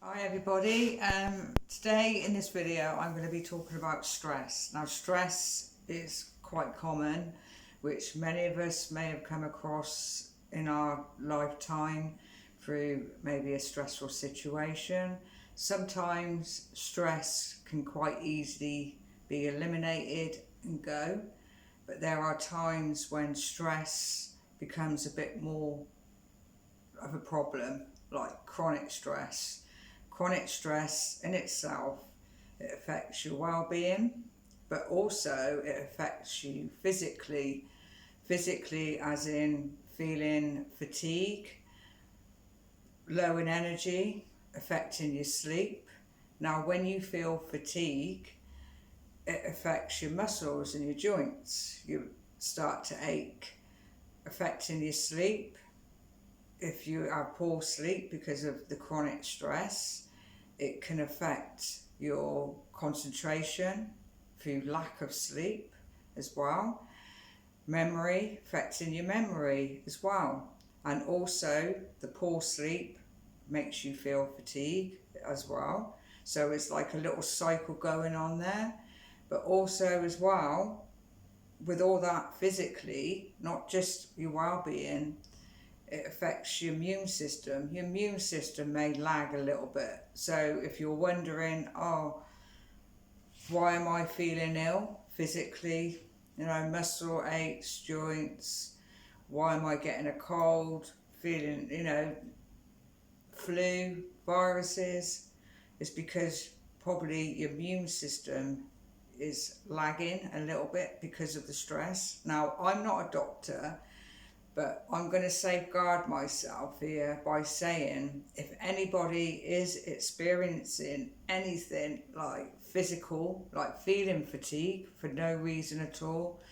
Hi everybody, today in this video I'm going to be talking about stress. Now stress is quite common, which many of us may have come across in our lifetime through maybe a stressful situation. Sometimes stress can quite easily be eliminated and go, but there are times when stress becomes a bit more of a problem, like chronic stress. Chronic stress in itself, it affects your well-being, but also it affects you physically. Physically as in feeling fatigue, low in energy, affecting your sleep. Now when you feel fatigue, it affects your muscles and your joints. You start to ache, affecting your sleep. If you have poor sleep because of the chronic stress, it can affect your concentration through lack of sleep as well. Memory, affecting your memory as well. And also the poor sleep makes you feel fatigue as well. So it's like a little cycle going on there. But also as well, with all that physically, not just your well-being, it affects your immune system. Your immune system may lag a little bit. So if you're wondering, why am I feeling ill physically? Muscle aches, joints. Why am I getting a cold? Feeling, flu, viruses. It's because probably your immune system is lagging a little bit because of the stress. Now, I'm not a doctor, but I'm going to safeguard myself here by saying if anybody is experiencing anything like physical, like feeling fatigue for no reason at all,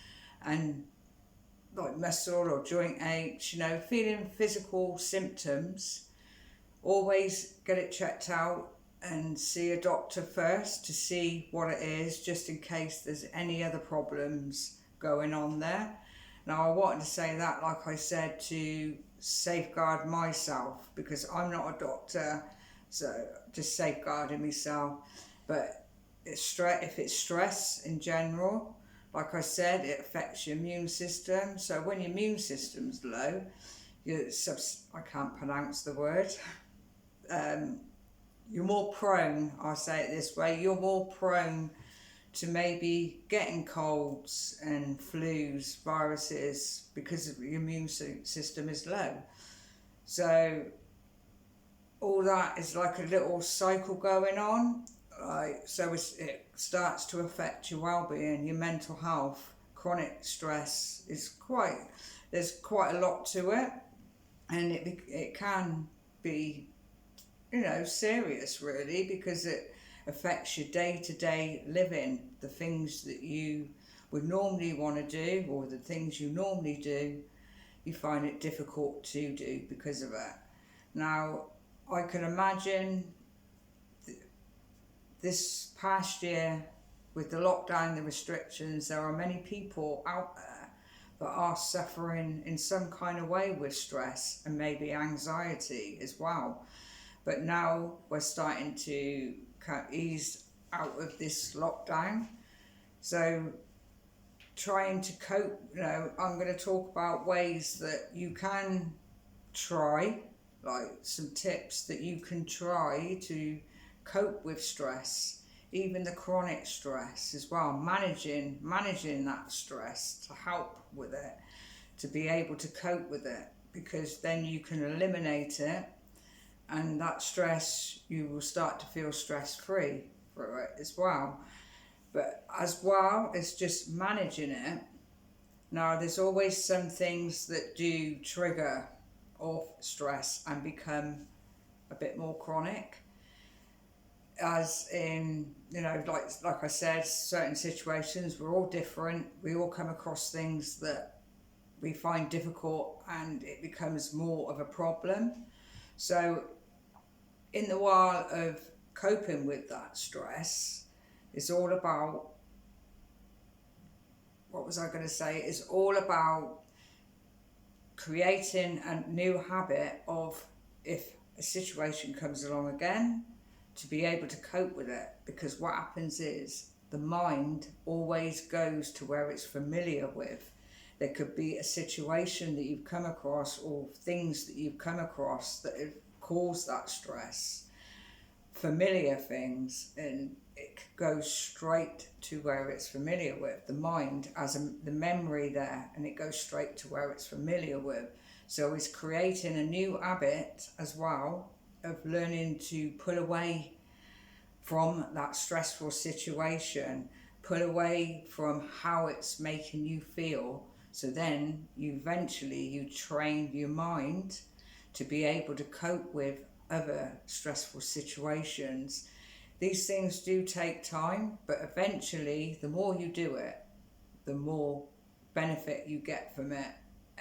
and like muscle or joint aches, feeling physical symptoms, always get it checked out and see a doctor first to see what it is, just in case there's any other problems going on there. Now I wanted to say that, like I said, to safeguard myself, because I'm not a doctor, so just safeguarding myself. But if it's stress in general, like I said, it affects your immune system. So when your immune system's low, I can't pronounce the word, you're more prone, I'll say it this way, you're more prone to maybe getting colds and flus, viruses, because your immune system is low. So all that is like a little cycle going on. So it starts to affect your well-being, your mental health. Chronic stress there's quite a lot to it, and it can be, serious really, because it affects your day-to-day living, the things that you would normally want to do, or the things you normally do, you find it difficult to do because of it. Now, I can imagine this past year, with the lockdown, the restrictions, there are many people out there that are suffering in some kind of way with stress and maybe anxiety as well. But now we're starting to ease out of this lockdown. So trying to cope, I'm going to talk about ways that you can try, like some tips that you can try to cope with stress, even the chronic stress as well, managing that stress to help with it, to be able to cope with it, because then you can eliminate it, and that stress, you will start to feel stress-free through it as well. But as well as just managing it, now there's always some things that do trigger off stress and become a bit more chronic, as in, like I said, certain situations, we're all different, we all come across things that we find difficult and it becomes more of a problem. So in the while of coping with that stress, it's all about, it's all about creating a new habit of, if a situation comes along again, to be able to cope with it, because what happens is the mind always goes to where it's familiar with. There could be a situation that you've come across or things that you've come across that have caused that stress, familiar things, and it goes straight to where it's familiar with. The mind has the memory there, and it goes straight to where it's familiar with. So it's creating a new habit as well of learning to pull away from that stressful situation, pull away from how it's making you feel. So then you train your mind to be able to cope with other stressful situations. These things do take time, but eventually the more you do it, the more benefit you get from it,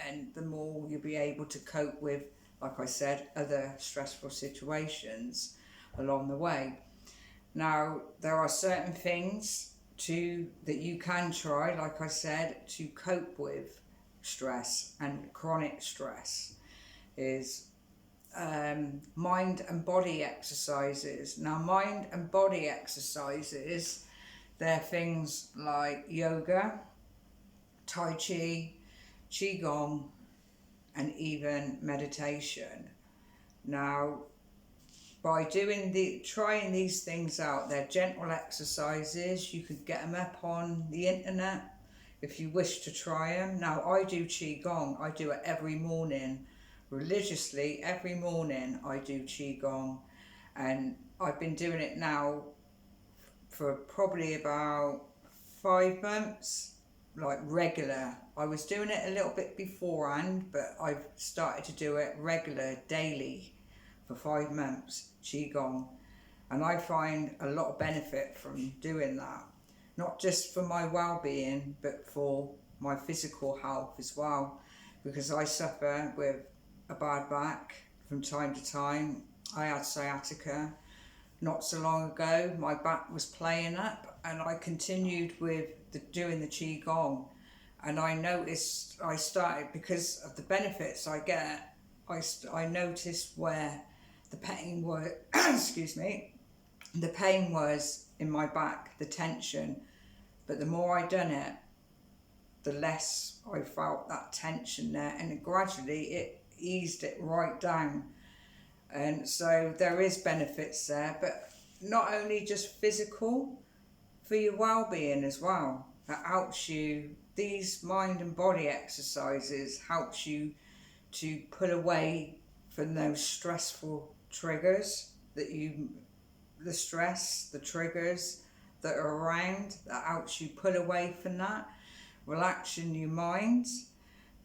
and the more you'll be able to cope with, like I said, other stressful situations along the way. Now, there are certain things that you can try, like I said, to cope with stress and chronic stress, is mind and body exercises. Now, mind and body exercises, they're things like yoga, tai chi, qigong, and even meditation. Now, by trying these things out, they're gentle exercises. You could get them up on the internet if you wish to try them. Now, I do qigong. I do it every morning, religiously. Every morning I do qigong, and I've been doing it now for probably about 5 months, like regular. I was doing it a little bit beforehand, but I've started to do it regular, daily, for 5 months, qigong, and I find a lot of benefit from doing that, not just for my well-being, but for my physical health as well, because I suffer with a bad back from time to time. I had sciatica not so long ago. My back was playing up, and I continued with doing the qigong, and I noticed I started, because of the benefits I get, I noticed where the pain was excuse me, the pain was in my back, the tension. But the more I done it, the less I felt that tension there, and gradually it eased it right down. And so there is benefits there, but not only just physical, for your well-being as well. That helps you, these mind and body exercises helps you to pull away from those stressful triggers the stress, the triggers that are around. That helps you pull away from that, relaxing your mind,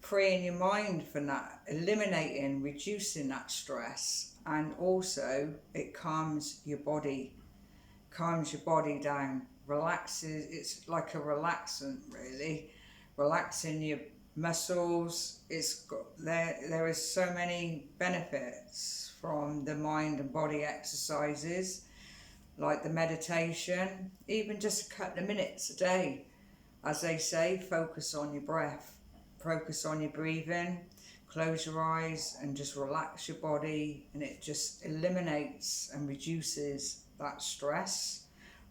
freeing your mind from that, eliminating, reducing that stress. And also it calms your body down, relaxes. It's like a relaxant, really, relaxing your muscles. There is so many benefits from the mind and body exercises, like the meditation. Even just a couple of minutes a day, as they say, focus on your breath, focus on your breathing, close your eyes and just relax your body, and it just eliminates and reduces that stress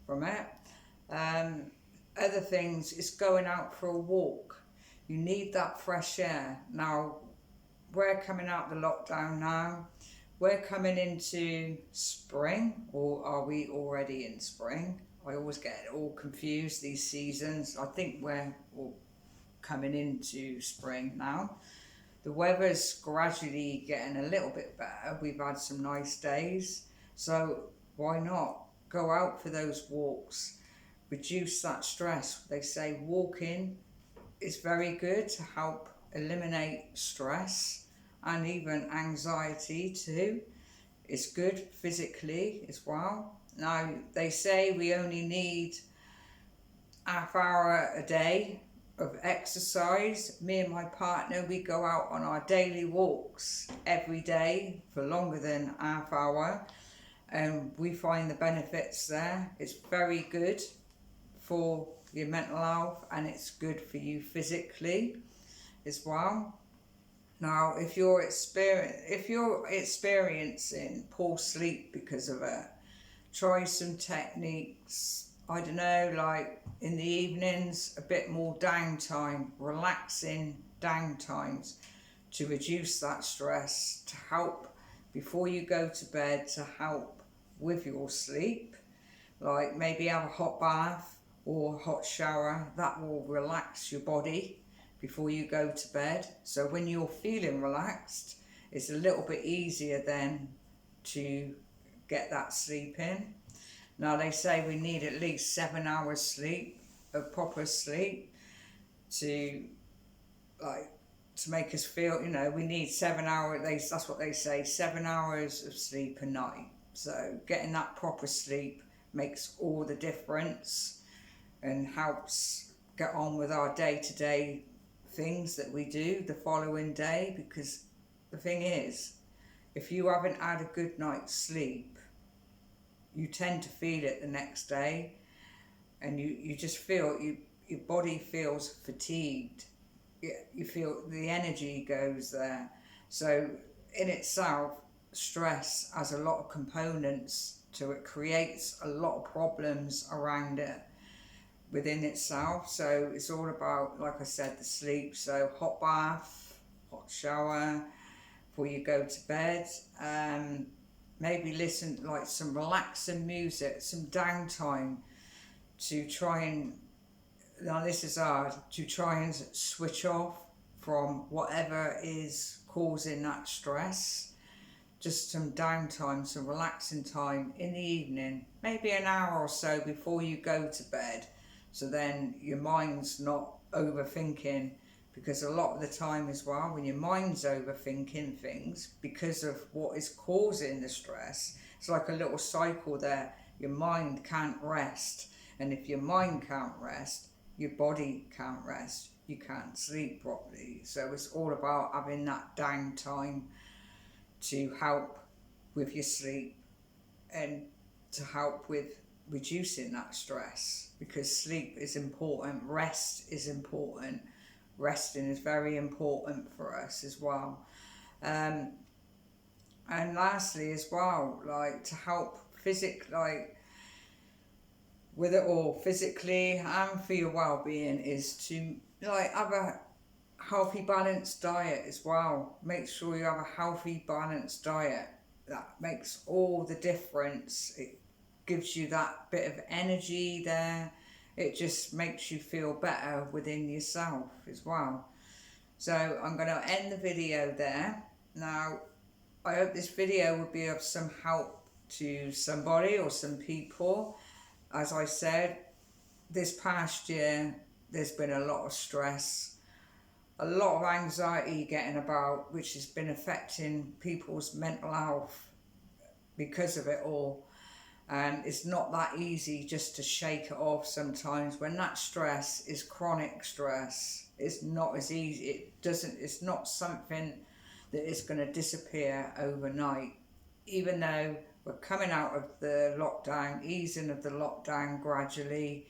from it. Other things is going out for a walk. You need that fresh air. Now, we're coming out the lockdown now. We're coming into spring, or are we already in spring? I always get it all confused, these seasons. I think we're all coming into spring now. The weather's gradually getting a little bit better. We've had some nice days. So why not go out for those walks? Reduce that stress. They say walking is very good to help eliminate stress and even anxiety too. It's good physically as well. Now, they say we only need half hour a day of exercise. Me and my partner, we go out on our daily walks every day for longer than half hour, and we find the benefits there. It's very good for your mental health, and it's good for you physically as well. Now, if you're experiencing poor sleep because of it, try some techniques, I don't know, like in the evenings, a bit more downtime, relaxing downtimes to reduce that stress, to help before you go to bed, to help with your sleep. Like maybe have a hot bath or hot shower, that will relax your body before you go to bed. So when you're feeling relaxed, it's a little bit easier then to get that sleep in. Now they say we need at least 7 hours sleep, of proper sleep, to like to make us feel, we need 7 hours. That's what they say, 7 hours of sleep a night. So getting that proper sleep makes all the difference and helps get on with our day-to-day things that we do the following day. Because the thing is, if you haven't had a good night's sleep, you tend to feel it the next day, and you just feel, your body feels fatigued. You feel the energy goes there. So in itself, stress has a lot of components to it, creates a lot of problems around it within itself. So it's all about, like I said, the sleep. So hot bath, hot shower before you go to bed. Maybe listen like some relaxing music, some downtime to try and, now this is hard, to try and switch off from whatever is causing that stress. Just some downtime, some relaxing time in the evening, maybe an hour or so before you go to bed, so then your mind's not overthinking. Because a lot of the time as well, when your mind's overthinking things because of what is causing the stress, it's like a little cycle there. Your mind can't rest, and if your mind can't rest, your body can't rest, you can't sleep properly. So it's all about having that downtime to help with your sleep and to help with reducing that stress, because sleep is important, rest is important. Resting is very important for us as well. And lastly as well, like to help like with it all, physically and for your well-being, is to like have a healthy balanced diet as well. Make sure you have a healthy balanced diet. That makes all the difference. It gives you that bit of energy there. It just makes you feel better within yourself as well. So I'm going to end the video there. Now, I hope this video will be of some help to somebody or some people. As I said, this past year, there's been a lot of stress, a lot of anxiety getting about, which has been affecting people's mental health because of it all. And it's not that easy just to shake it off sometimes. When that stress is chronic stress, it's not as easy. It's not something that is going to disappear overnight. Even though we're coming out of the lockdown, easing of the lockdown gradually,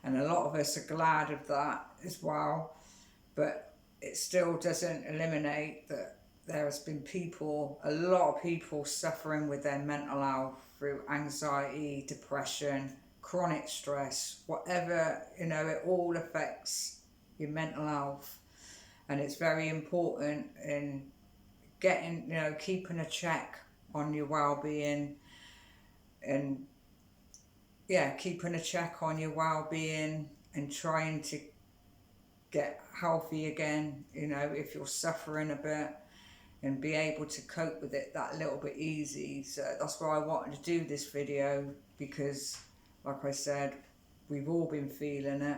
and a lot of us are glad of that as well. But it still doesn't eliminate that there has been a lot of people suffering with their mental health through anxiety, depression, chronic stress, whatever, it all affects your mental health. And it's very important in getting, keeping a check on your well-being, and keeping a check on your well-being and trying to get healthy again, if you're suffering a bit, and be able to cope with it that little bit easy. So that's why I wanted to do this video, because like I said, we've all been feeling it.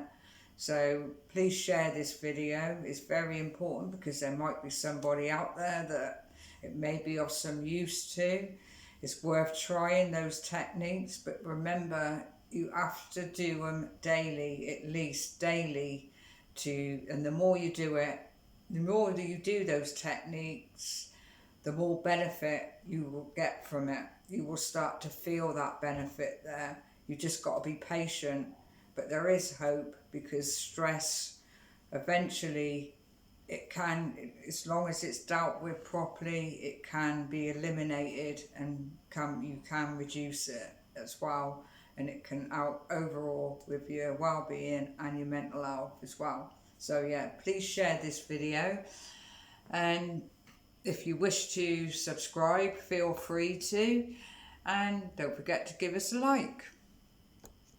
So please share this video. It's very important, because there might be somebody out there that it may be of some use to. It's worth trying those techniques, but remember, you have to do them daily, at least daily, and the more you do it, the more that you do those techniques, the more benefit you will get from it. You will start to feel that benefit there. You just got to be patient. But there is hope, because stress, eventually, it can, as long as it's dealt with properly, it can be eliminated, and you can reduce it. as well, and it can help overall with your well-being and your mental health as well. So yeah, please share this video, and if you wish to subscribe, feel free to, and don't forget to give us a like.